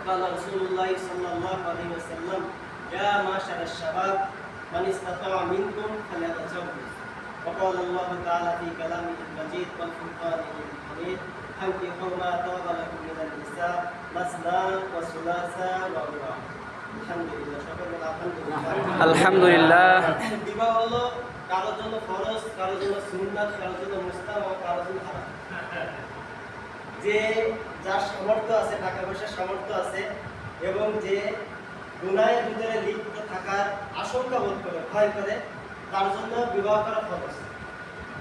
وقال رسول الله صلى الله عليه وسلم يا معشر الشباب من استطاع منكم فليتزوج وقال الله تعالى في كلامه المجيد والفرقان الحميد أنكحوا ما طاب لكم من النساء مثنى وثلاث ورباع আলহামদুলিল্লাহ সকলে আলহামদুলিল্লাহ আলহামদুলিল্লাহ। বিবাহ হলো কারোর জন্য ফরজ, কারোর জন্য সুন্নাত, কারোর জন্য মুস্তাহাব ও কারোর জন্য হারাম। যে যার সামর্থ্য আছে, টাকা পয়সার সামর্থ্য আছে এবং যে গুনাহের ভিতরে লিপ্ত থাকার আশঙ্কা বোধ করে, ভয় করে, তার জন্য বিবাহ করা ফরজ।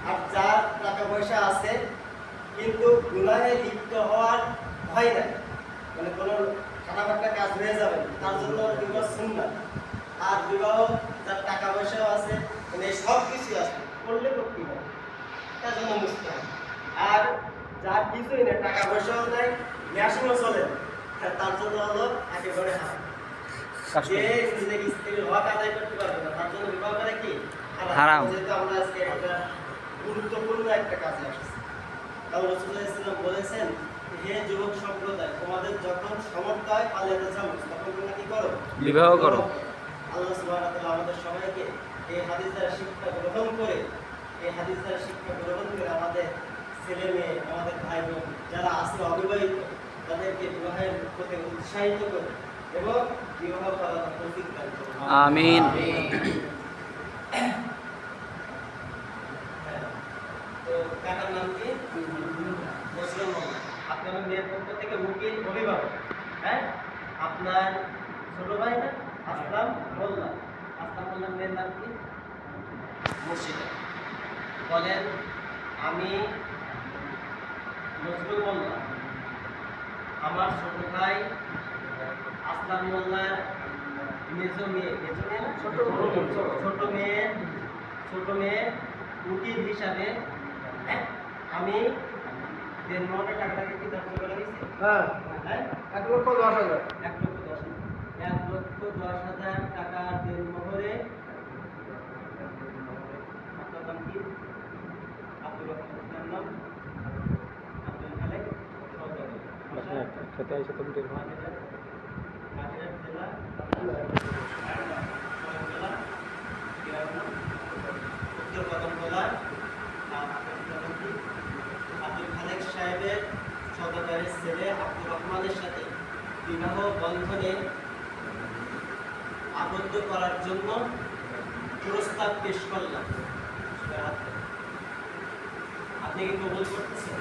আর যার টাকা পয়সা আছে কিন্তু গুনাহে লিপ্ত হওয়ার ভয় নাই, মানে কোনো খারাপ একটা কাজ হয়ে যাবে, তার জন্য বিবাহ সুন্নাত। আর বিবাহ যার টাকা পয়সাও আছে, মানে সব কিছু আছে, করলে করতে হবে, তার জন্য মুস্তাহাব। আর যার কিছুই নেই, টাকা পয়সাও নাই, মেশিনও চলে, তার জন্য হলো একেবারে হারাম। যে নিজের স্ত্রীর হক আদায় করতে পারবে না, তার জন্য বিবাহ করে কি হারাম। যেহেতু আমরা আজকে একটা গুরুত্বপূর্ণ একটা কাজে আসছি, কারণ রাসূলুল্লাহ সাল্লাল্লাহু আলাইহি ওয়াসাল্লাম বলেছেন, হে যুবক সম্প্রদায়, তোমাদের যখন সামর্থ্য হয় পালিয়ে যাও, তখন তোমরা কি করো? বিবাহ করো। আল্লাহ সুবহানাহু ওয়া তাআলা আমাদের সবাইকে এই হাদিস দ্বারা শিক্ষা গ্রহণ করে, আমাদের ছেলে মেয়ে, আমাদের ভাই বোন যারা আছে অবিবাহিত, তাদেরকে বিবাহের প্রতি উৎসাহিত করে এবং বিবাহ করার তৌফিক দান করুন। আমিন। তো কাকার নাম কি? মুসলিম মোল্লা। আপনার মেয়ের পক্ষ থেকে উকিল অভিভাবক। হ্যাঁ, আপনার ছোট ভাই না আসলাম মোল্লা। আসলাম মোল্লার মেয়ের নাম কি? মুর্শিদা। বলেন, আমি নজরুল মোল্লা, আমার ছোট ভাই আসলাম মোল্লার ছোট মেয়ে উকিল হিসাবে আমি 1.5 টাকাটাকে কি ধার্য করে দিয়েছি? হ্যাঁ, 1,10,000 টাকার দেনমোহরে আপনার নাম কি? আব্দুল রহমান নাম আব্দুল খালেক আব্দুল খালেক সাহেবের সহকারীর ছেলে আব্দুর রহমানের সাথে বিবাহ বন্ধনে আবদ্ধ করার জন্য প্রস্তাব পেশ করলাম। আপনি কি কবুল করতেছেন?